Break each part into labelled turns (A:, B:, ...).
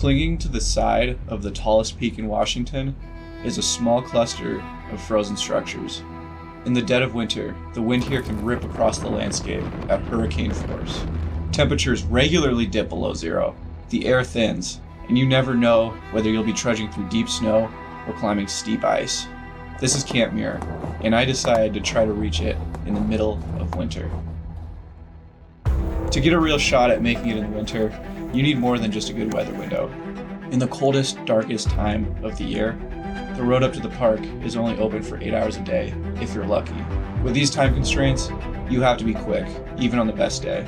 A: Clinging to the side of the tallest peak in Washington is a small cluster of frozen structures. In the dead of winter, the wind here can rip across the landscape at hurricane force. Temperatures regularly dip below zero, the air thins, and you never know whether you'll be trudging through deep snow or climbing steep ice. This is Camp Muir, and I decided to try to reach it in the middle of winter. To get a real shot at making it in the winter, you need more than just a good weather window. In the coldest, darkest time of the year, the road up to the park is only open for 8 hours a day, if you're lucky. With these time constraints, you have to be quick, even on the best day.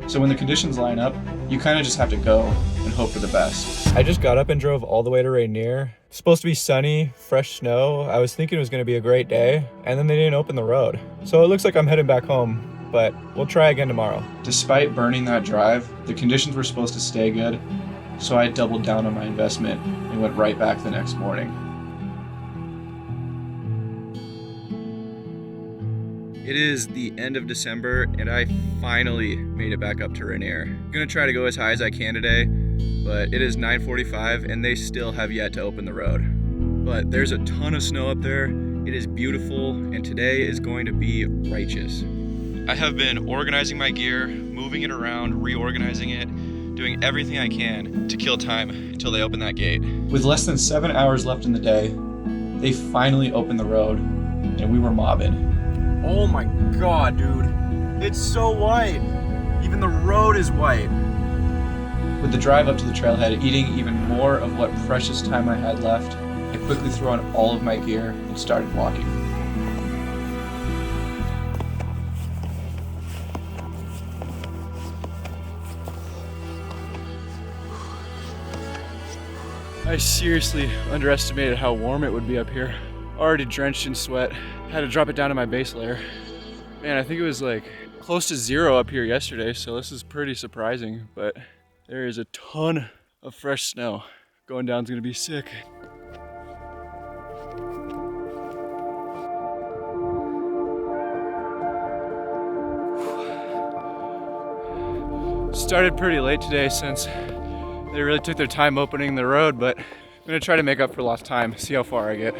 A: So when the conditions line up, you kind of just have to go and hope for the best. I just got up and drove all the way to Rainier. It's supposed to be sunny, fresh snow. I was thinking it was going to be a great day, and then they didn't open the road. So it looks like I'm heading back home, but we'll try again tomorrow. Despite burning that drive, the conditions were supposed to stay good, so I doubled down on my investment and went right back the next morning. It is the end of December, and I finally made it back up to Rainier. I'm gonna try to go as high as I can today, but it is 9:45 and they still have yet to open the road. But there's a ton of snow up there. It is beautiful, and today is going to be righteous. I have been organizing my gear, moving it around, reorganizing it, doing everything I can to kill time until they open that gate. With less than 7 hours left in the day, they finally opened the road, and we were mobbing.
B: Oh my god, dude. It's so white. Even the road is white.
A: With the drive up to the trailhead eating even more of what precious time I had left, I quickly threw on all of my gear and started walking.
B: I seriously underestimated how warm it would be up here. Already drenched in sweat. Had to drop it down to my base layer. Man, I think it was like close to zero up here yesterday, so this is pretty surprising, but there is a ton of fresh snow. Going down's gonna be sick. Started pretty late today since they really took their time opening the road, but I'm gonna try to make up for lost time, see how far I get.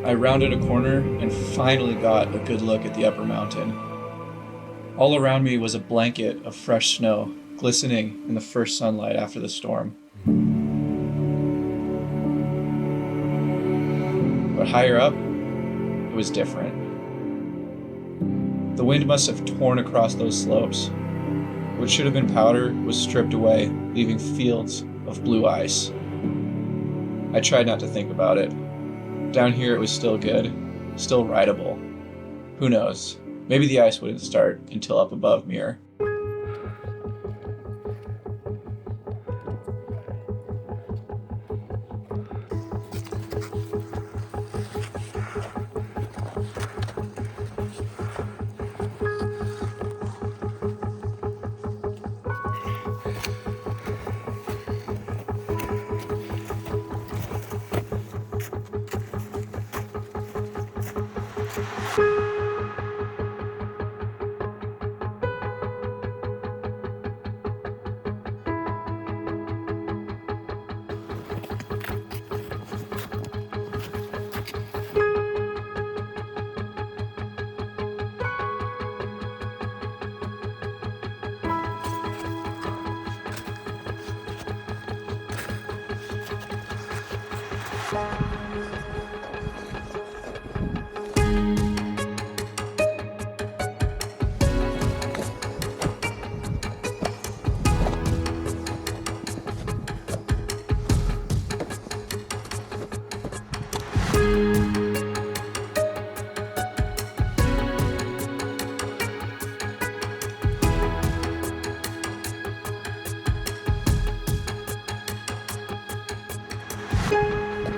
A: I rounded a corner and finally got a good look at the upper mountain. All around me was a blanket of fresh snow, glistening in the first sunlight after the storm. But higher up, it was different. The wind must have torn across those slopes. What should have been powder was stripped away, leaving fields of blue ice. I tried not to think about it. Down here it was still good, still rideable. Who knows? Maybe the ice wouldn't start until up above Muir.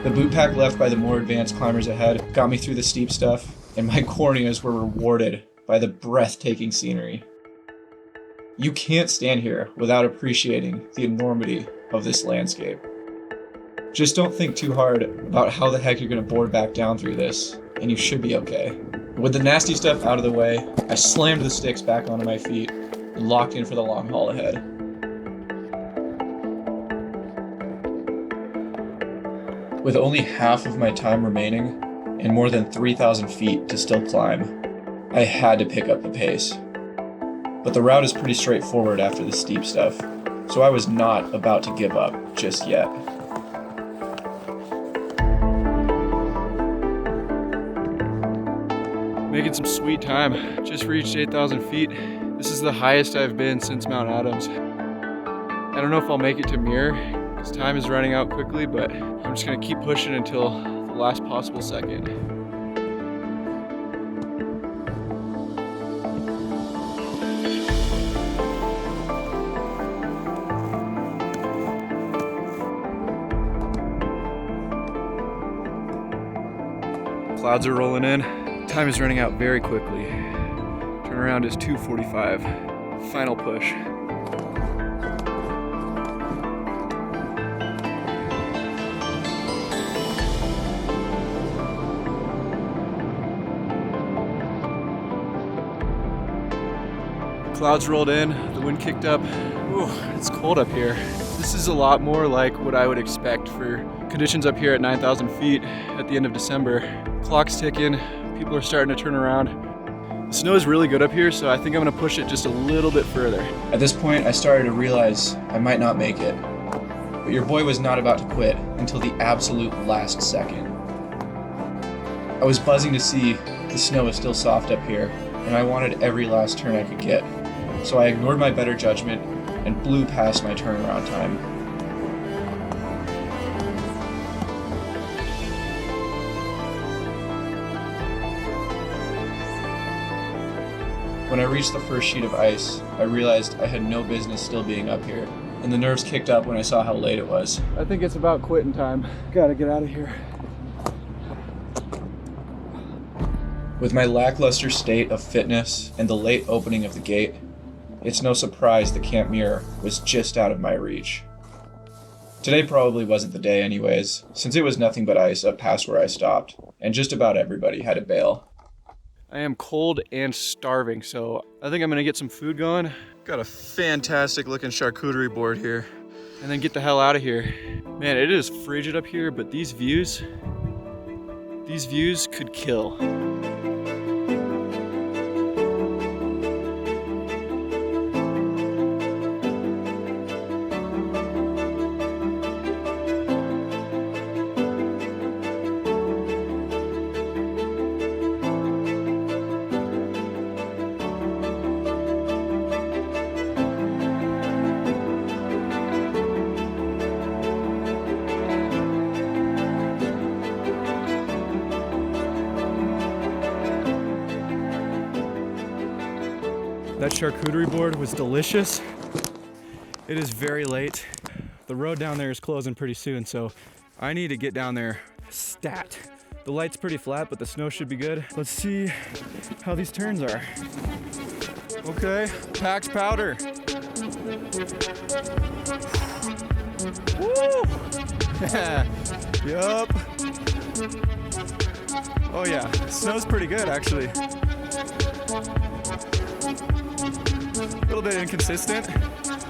A: The boot pack left by the more advanced climbers ahead got me through the steep stuff, and my corneas were rewarded by the breathtaking scenery. You can't stand here without appreciating the enormity of this landscape. Just don't think too hard about how the heck you're going to board back down through this, and you should be okay. With the nasty stuff out of the way, I slammed the sticks back onto my feet and locked in for the long haul ahead. With only half of my time remaining and more than 3,000 feet to still climb, I had to pick up the pace. But the route is pretty straightforward after the steep stuff, so I was not about to give up just yet.
B: Making some sweet time. Just reached 8,000 feet. This is the highest I've been since Mount Adams. I don't know if I'll make it to Muir, because time is running out quickly, but I'm just gonna keep pushing until the last possible second. Clouds are rolling in. Time is running out very quickly. Turnaround is 2:45. Final push. Clouds rolled in, the wind kicked up. Ooh, it's cold up here. This is a lot more like what I would expect for conditions up here at 9,000 feet at the end of December. Clock's ticking, people are starting to turn around. The snow is really good up here, so I think I'm gonna push it just a little bit further.
A: At this point, I started to realize I might not make it. But your boy was not about to quit until the absolute last second. I was buzzing to see the snow was still soft up here, and I wanted every last turn I could get. So I ignored my better judgment and blew past my turnaround time. When I reached the first sheet of ice, I realized I had no business still being up here, and the nerves kicked up when I saw how late it was.
B: I think it's about quitting time. Gotta get out of here.
A: With my lackluster state of fitness and the late opening of the gate, it's no surprise that Camp Muir was just out of my reach. Today probably wasn't the day anyways, since it was nothing but ice up past where I stopped, and just about everybody had to bail.
B: I am cold and starving, so I think I'm gonna get some food going. Got a fantastic looking charcuterie board here. And then get the hell out of here. Man, it is frigid up here, but these views could kill. That charcuterie board was delicious. It is very late. The road down there is closing pretty soon, so I need to get down there stat. The light's pretty flat, but the snow should be good. Let's see how these turns are. Okay, Pax powder. Woo! Yup. Oh yeah, snow's pretty good actually. A little bit inconsistent,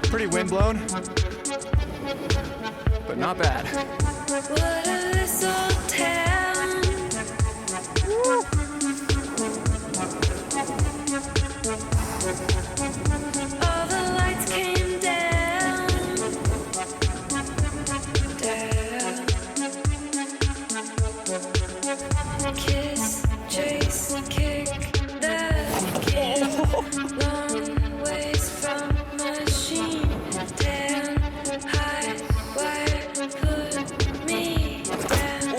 B: pretty windblown, but not bad.
C: What a little town.
B: Woo.
C: All the lights came down. Down. Kiss, chase, kick, that kid. Long ways from machine. Down, high, wire, put me down.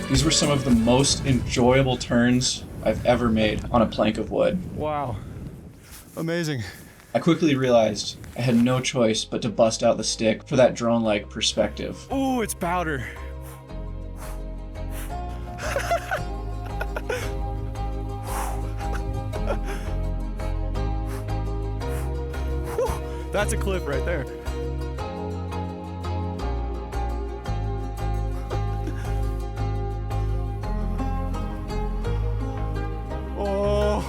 A: These were some of the most enjoyable turns I've ever made on a plank of wood.
B: Wow. Amazing.
A: I quickly realized I had no choice but to bust out the stick for that drone-like perspective.
B: Ooh, it's powder. That's a cliff right there. Oh.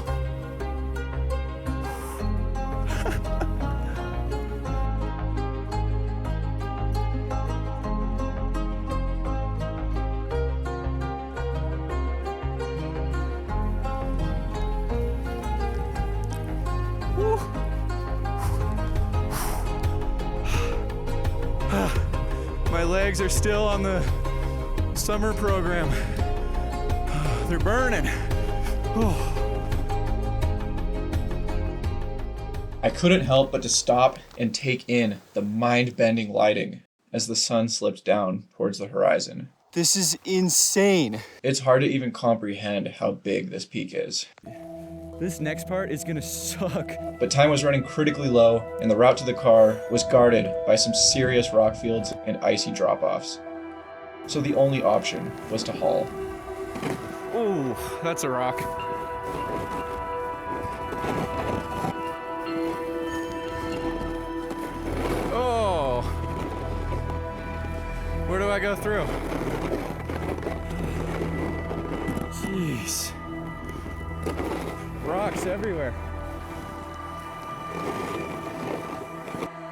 B: My legs are still on the summer program. They're burning. Oh.
A: I couldn't help but to stop and take in the mind-bending lighting as the sun slipped down towards the horizon.
B: This is insane.
A: It's hard to even comprehend how big this peak is.
B: This next part is gonna suck.
A: But time was running critically low, and the route to the car was guarded by some serious rock fields and icy drop-offs. So the only option was to haul.
B: Ooh, that's a rock. Oh. Where do I go through? Jeez. Rocks everywhere.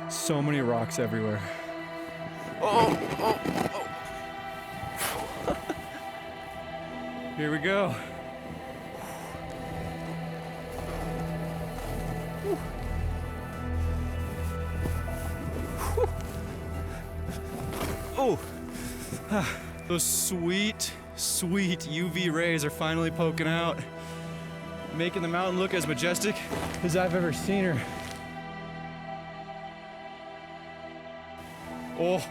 B: So many rocks everywhere. Oh. Here we go. Oh. Those sweet UV rays are finally poking out, making the mountain look as majestic as I've ever seen her. Oh.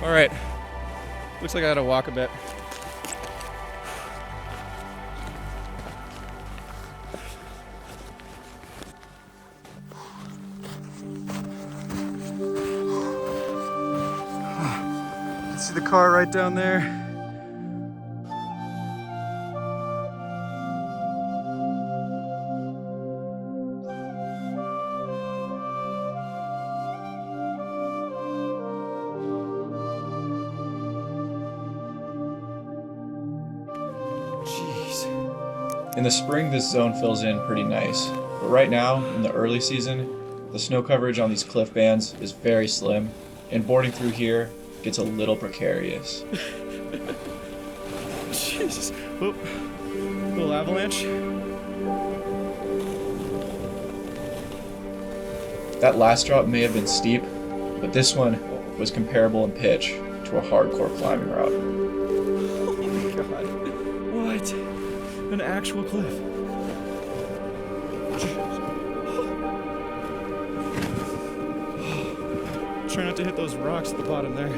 B: All right, looks like I gotta walk a bit. See the car right down there? Jeez.
A: In the spring, this zone fills in pretty nice, but right now, in the early season, the snow coverage on these cliff bands is very slim, and boarding through here gets a little precarious.
B: Jesus. Oop. Little avalanche.
A: That last drop may have been steep, but this one was comparable in pitch to a hardcore climbing route.
B: Oh my god. What? An actual cliff. Try not to hit those rocks at the bottom there.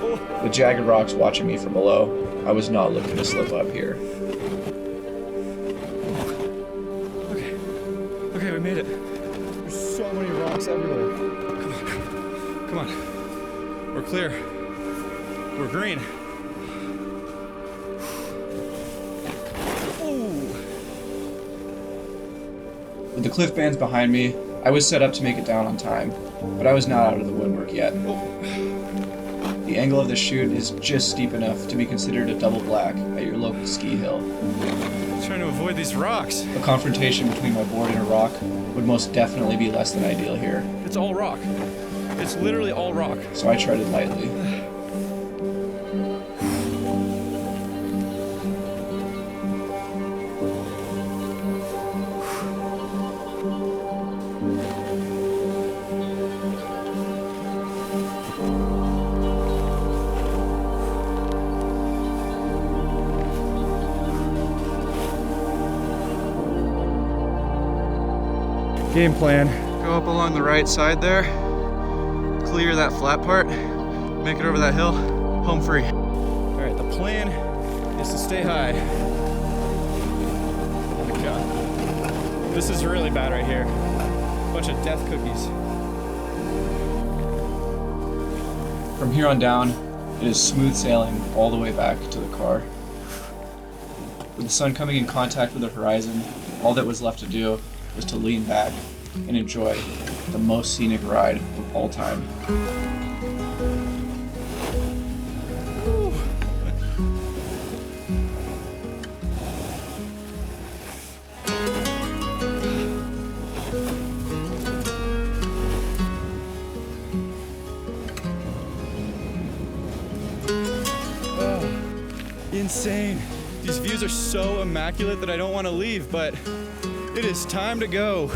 B: Oh.
A: With jagged rocks watching me from below, I was not looking to slip up here.
B: Okay, we made it. There's so many rocks everywhere. Come on. We're clear. We're green. Ooh.
A: With the cliff bands behind me, I was set up to make it down on time, but I was not out of the woodwork yet. The angle of the chute is just steep enough to be considered a double black at your local ski hill.
B: Trying to avoid these rocks.
A: A confrontation between my board and a rock would most definitely be less than ideal here,
B: It's all rock. It's literally all rock.
A: so I treaded lightly.
B: Game plan. Go up along the right side there, clear that flat part, make it over that hill, home free. All right, the plan is to stay high. Oh my God. This is really bad right here. Bunch of death cookies.
A: From here on down, it is smooth sailing all the way back to the car. With the sun coming in contact with the horizon, all that was left to do was to lean back and enjoy the most scenic ride of all time.
B: Insane. These views are so immaculate that I don't want to leave, but it is time to go.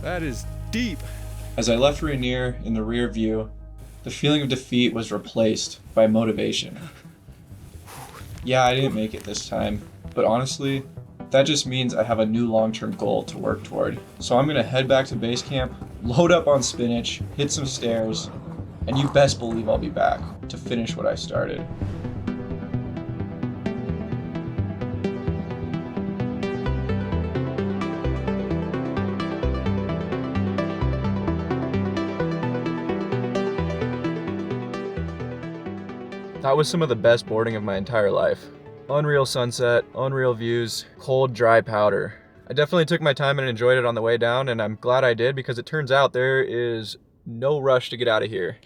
B: That is deep.
A: As I left Rainier in the rear view, the feeling of defeat was replaced by motivation. Yeah, I didn't make it this time, but honestly, that just means I have a new long-term goal to work toward. So I'm gonna head back to base camp, load up on spinach, hit some stairs, and you best believe I'll be back to finish what I started. That was some of the best boarding of my entire life. Unreal sunset, unreal views, cold, dry powder. I definitely took my time and enjoyed it on the way down, and I'm glad I did because it turns out there is no rush to get out of here.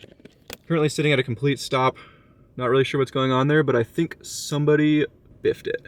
A: Currently sitting at a complete stop. Not really sure what's going on there, but I think somebody biffed it.